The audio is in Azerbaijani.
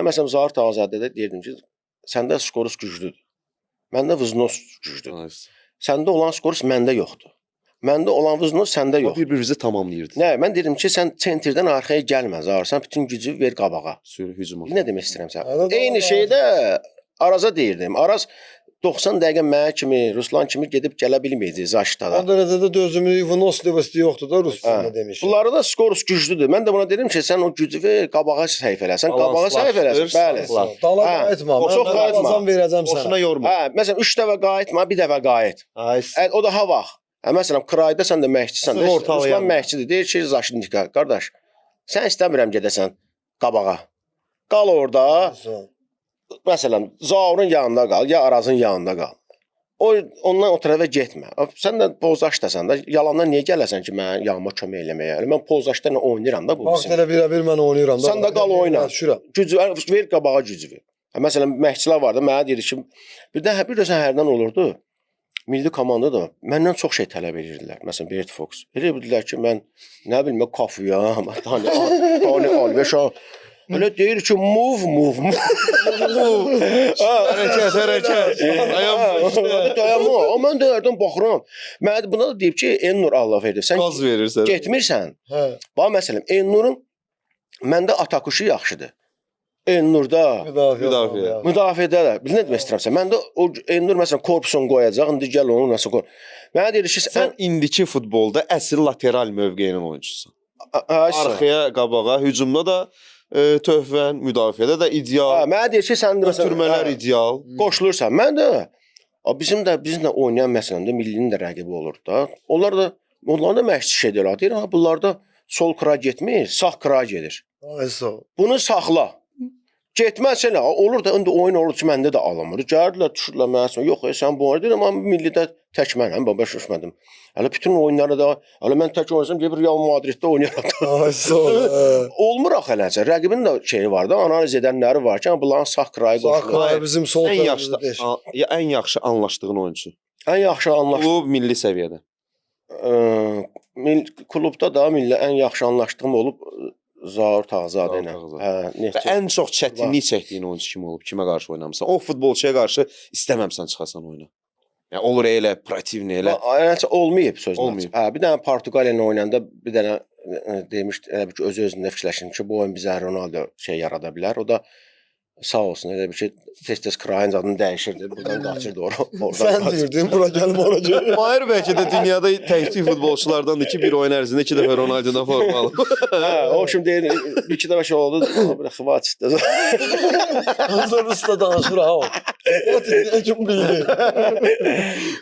Mən məsələn Zahir Tağızadədə deyirdim ki, səndə skorus güclüdür. Məndə vıznos güclüdür. Nice. Səndə olan skorus məndə yoxdur. Məndə olan vıznos səndə Amma yoxdur. bir-birinizi tamamlayırdınız. Nə, mən dedim ki, sən sentrdən arxaya gəlmə Zahir, sən bütün gücü ver qabağa. Sürü hücuma. Nə demək istəyirəm sən? Arada Eyni var. şeydə Araza deyirdim. Araz 90 dəqiqə mənə kimi, Ruslan kimi gedib gələ bilməyəcək Zaştada. O dərəcədə dözümlülük vnoslivosti yoxdur da Rusiyada demiş. Bunlarda da skorus güclüdür. Mən də buna dedim ki, sən o gücü ver, qabağa səhv eləsən, qabağa səhv eləsən. Bəli. Dala Hə, qayıtma. çox Mən qayıtma. alacam verəcəm Boşuna sənə. yorma. Hə, məsələn 3 dəfə qayıtma, bir dəfə qayıt. Nice. O daha vaxt. Hə, məsələn Krayda sən də məşqçisən. Siz ortalayan. Ruslan məşqçidir. Deyir ki, Zaşinnika, qardaş, sən istəmirəm gedəsən qabağa. Qal orada. Məsələn, Zaurun yanında qal, ya Arazın yanında qal. Ondan o tərəfə getmə. Sən də pozdaşdasan da, yalandan niyə gələsən ki, mən yanıma kömək eləməyə? Yəni mən pozdaşda ilə oynayıram da bu. Bax elə bir mən oynayıram da. Sən də qal oyna. Gücü ver qabağa gücü ver. Məsələn, məşqçilər vardı, mənə deyir ki, bir də hərdən olurdu. Milli komanda da məndən çox şey tələb edirdilər. Məsələn, Bert Fox. Elə bildilər ki, mən nə bilim, kafuyam, tane albeşa. Elə deyir ki, move. Hərəkət. Dayanma. Mən də hərdən baxıram. Mən buna da deyib ki, Ennur Allah verdi. Sən Qaz verirsən. getmirsən. Hə. Bax məsələn, Ennurun məndə atakuşu yaxşıdır. Ennurda müdafiədə də. Bil nə demək istəyirəm? Məndə o Ennur məsələn korpusun qoyacaq, indi gəl onu nəsə qoy. Mənə deyir ki, Sən indiki futbolda əsl lateral mövqeyinin oyunçusan. Arxaya, qabağa, hücumda da töhfən, müdafiədə də ideal. Mənə deyir ki, sən məsələn Ötürmələr ideal. qoşulursan. Mən də bizimlə oynayan məsələn də millinin də rəqibi olur da. Onlar da məşqçi şeydir. Deyir, ha bunlarda sol kıra getmir, sağ kıra gedir. Ay sağ ol. Bunu saxla. Getməsən olur da indi oyun olur ki, məndə də alınmır. Gəldilər, düşürlər məsələn. Yox, sən bu oyunda amma millidə tək mənəm, baba şuşmadım. Hələ bütün oyunlarda da, hələ mən tək oynasam, gəlib Real Madriddə oynayaram. Ay sağ ol. Olmur axı eləncə. Rəqibin də şeyi var da, analiz edənləri var ki, bunların sağ kırayı qoşulur. Sağ bizim sol Ən yaxşı anlaşdığın oyunçu. Ən yaxşı anlaşdığım Klub milli səviyyədə. Klubda da ən yaxşı anlaşdığım olub Zahir Tağızadə ilə. Ən çox çətinlik çəkdiyin oyunçu kim olub? Kimə qarşı oynamısan? O futbolçuya qarşı istəməmsən çıxasan oyuna. Yəni olur elə, protivni elə. Olmayıb sözlər. Hə, bir dənə Portuqaliya ilə oynayanda bir dənə demişdi, elə bir ki, özü-özündə fikirləşdim ki, bu oyun bizə Ronaldo yarada bilər. O da sağ olsun, elə bir ki, tez-tez Krayın adını dəyişirdi, buradan qaçırdı oradan. Sən deyirdin, bura gəlmə ora gəl. Mahir bəlkə də dünyada təkcə futbolçulardandır ki, bir oyun ərzində 2 dəfə Ronaldo'dan forma alıb. Hə, o şimdi deyir, bir iki dəfə şey oldu, bir xıvaçdı. Ondan usta danışır ha o. O dedi, kim bilir.